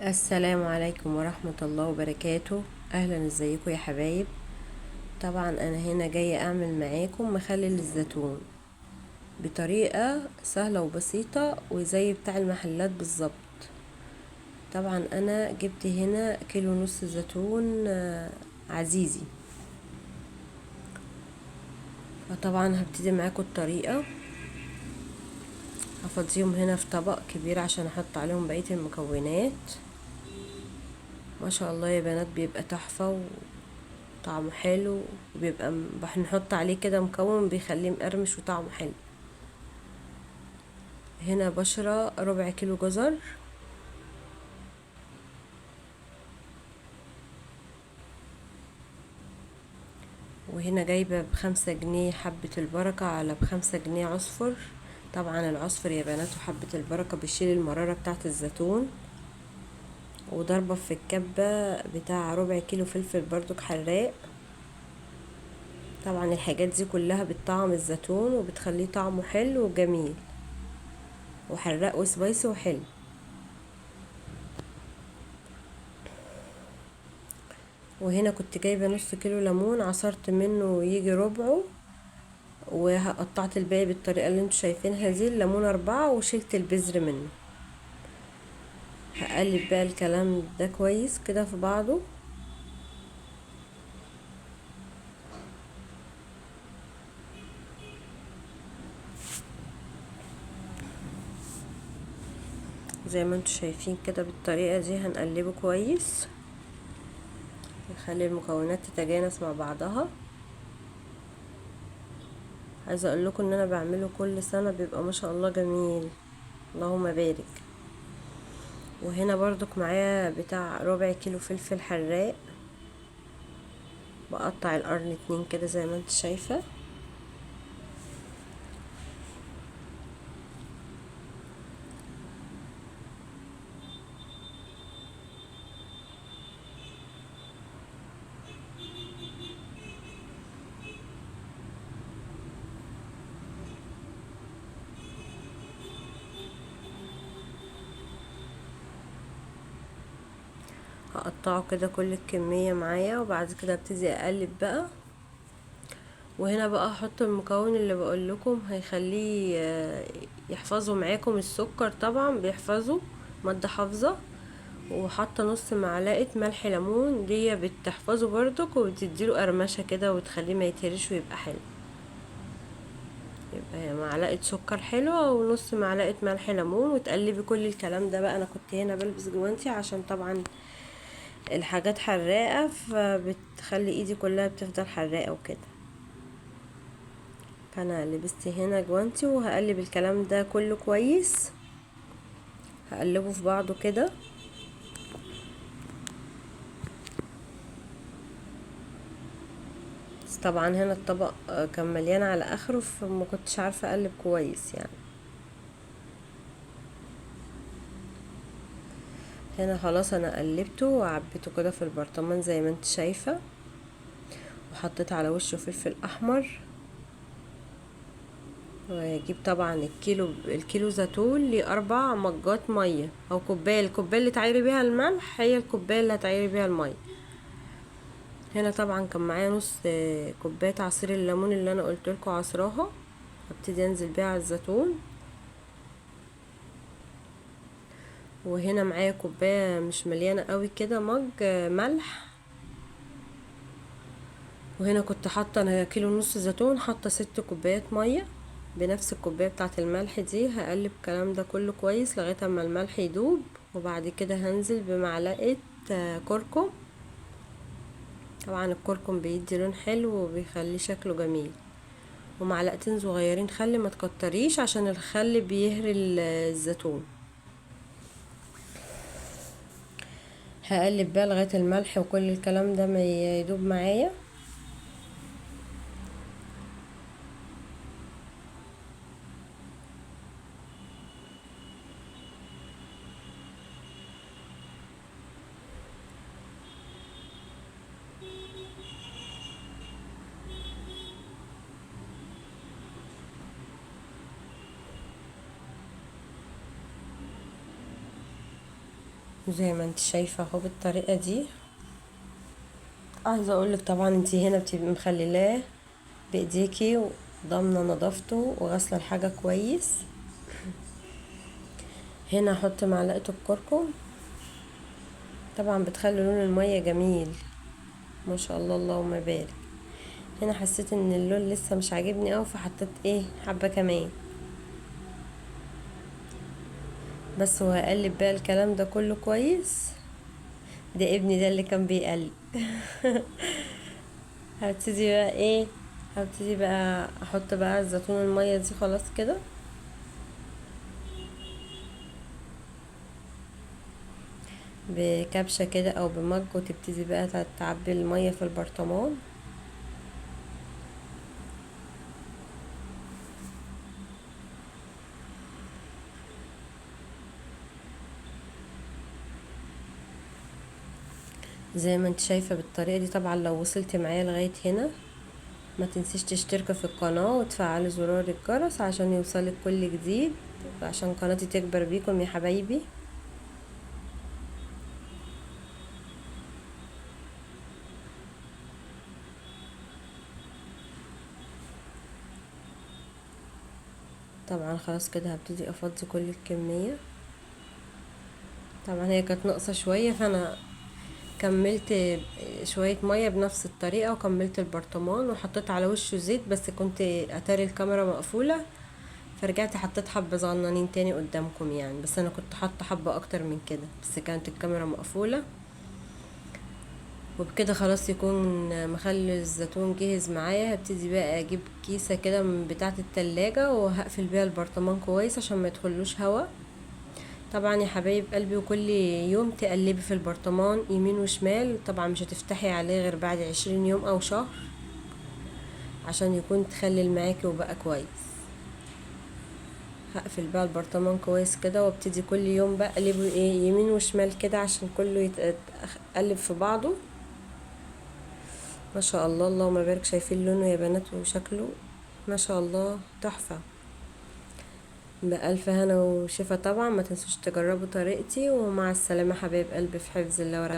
السلام عليكم ورحمة الله وبركاته. اهلا، ازيكم يا حبايب؟ طبعا انا هنا جاية اعمل معاكم مخلل الزيتون بطريقة سهلة وبسيطة وزي بتاع المحلات بالظبط. طبعا انا جبت هنا كيلو ونص زيتون عزيزي. فطبعا هبتدي معاكم الطريقة. هفضيهم هنا في طبق كبير عشان احط عليهم بقية المكونات. ما شاء الله يا بنات، بيبقى تحفة طعمه حلو، وبيبقى بنحط عليه كده مكون بيخليه مقرمش وطعمه حلو. هنا بشرة ربع كيلو جزر، وهنا جايبة ب5 جنيه حبة البركة على ب5 جنيه عصفر. طبعا العصفر يا بنات وحبة البركة بيشيل المرارة بتاعة الزيتون. وضربة في الكبة بتاع ربع كيلو فلفل بردك حراق. طبعا الحاجات دي كلها بتطعم الزيتون وبتخليه طعمه حلو وجميل وحراق وسبايسي وحلو. وهنا كنت جايبة نص كيلو ليمون، عصرت منه يجي ربعه، وقطعت الباقي بالطريقة اللي انتوا شايفينها دي. الليمون 4 وشلت البذر منه. هقلب بقى الكلام ده كويس كده في بعضه. زي ما انتوا شايفين كده بالطريقة دي هنقلبه كويس، نخلي المكونات تتجانس مع بعضها. عايزة اقول لكم ان انا بعمله كل سنة، بيبقى ما شاء الله جميل، اللهم بارك. وهنا برضك معايا بتاع ربع كيلو فلفل حراق، بقطع القرن 2 كده زي ما انت شايفة. هقطعه كده كل الكمية معايا، وبعد كده ابتدي اقلب بقى. وهنا بقى هحط المكون اللي بقول لكم هيخليه يحفظوا معاكم السكر. طبعا بيحفظوا مادة حافظة. وحاطه نص معلقه ملح ليمون، دي بتحفظه برضك وبتديله قرمشه كده وتخليه ما يتهرش ويبقى حلو. يبقى معلقه سكر حلوه ونص معلقه ملح ليمون، وتقلبي كل الكلام ده بقى. انا كنت هنا بلبس جوانتي عشان طبعا الحاجات حراقه، فبتخلي ايدي كلها بتفضل حراقه وكده. فانا لبست هنا جوانتي وهقلب الكلام ده كله كويس. هقلبه في بعضه كده. بس طبعا هنا الطبق كان مليان على اخره، فما كنتش عارفه اقلب كويس يعني. هنا خلاص انا قلبته وعبيته كده في البرطمان زي ما انت شايفه، وحطيت على وشه فلفل احمر. واجيب طبعا الكيلو زيتون ليه 4 مجات ميه، او كوبايه. الكوبايه اللي تعيري بيها الملح هي الكوبايه اللي هتعيري بيها الميه. هنا طبعا كان معايا نص كوبايه عصير الليمون اللي انا قلت لكم عصراها. هبتدي انزل بيها على الزيتون. وهنا معايا كوبايه مش مليانه قوي كده، مج ملح. وهنا كنت حاطه انا كيلو ونص زيتون، حاطه 6 كوبايات ميه بنفس الكوبايه بتاعه الملح دي. هقلب الكلام ده كله كويس لغايه اما الملح يدوب. وبعد كده هنزل بمعلقه كركم. طبعا الكركم بيدي لون حلو وبيخلي شكله جميل. ومعلقتين صغيرين خل، ما تكتريش عشان الخل بيهري الزيتون. هقلب بقى لغايه الملح وكل الكلام ده ما يدوب معايا. زي ما انت شايفة اهو بالطريقة دي. عايزة اقولك طبعا انت هنا بتبقي مخللاه بايديكي وضامنة نظافته وغسلة الحاجة كويس. هنا احط معلقة الكركم، طبعا بتخلي لون المية جميل ما شاء الله اللهم بارك. هنا حسيت ان اللون لسه مش عاجبني اوي فحطيت حبة كمان بس. وهقلب بقى الكلام ده كله كويس. ده ابني ده اللي كان بيقلب. هبتدي بقى هبتدي بقى احط بقى الزيتون المية دي خلاص كده بكبشة كده او بمج، وتبتدي بقى تعبي المية في البرطمان. زي ما انت شايفة بالطريقة دي. طبعا لو وصلت معايا لغاية هنا ما تنسيش تشتركي في القناة وتفعلي زرار الجرس عشان يوصلك كل جديد، عشان قناتي تكبر بيكم يا حبايبي. طبعا خلاص كده هبتدي افضي كل الكمية. طبعا هي كانت ناقصة شوية فانا كملت شوية مية بنفس الطريقة وكملت البرطمان وحطيت على وشه زيت، بس كنت اتاري الكاميرا مقفولة فرجعت حطيت حبة صغننين تاني قدامكم يعني، بس انا كنت حاطة حبة اكتر من كده بس كانت الكاميرا مقفولة. وبكده خلاص يكون مخلل الزيتون جاهز معايا. هبتدي بقى اجيب كيسة كده من بتاعة التلاجة وهقفل بيها البرطمان كويس عشان ما يدخلوش هوا. طبعا يا حبايب قلبي وكل يوم تقلبي في البرطمان يمين وشمال، طبعا مش هتفتحي عليه غير بعد 20 يوم او شهر عشان يكون تخلل معاكي وبقى كويس. هقفل بقى البرطمان كويس كده وابتدي كل يوم بقى اقلبه يمين وشمال كده عشان كله يتقلب في بعضه. ما شاء الله اللهم بارك، شايفين لونه يا بنات وشكله ما شاء الله تحفة. بألف هنا وشفا. طبعا ما تنسوش تجربوا طريقتي، ومع السلامة حبايب قلبي في حفظ الله ورعايته.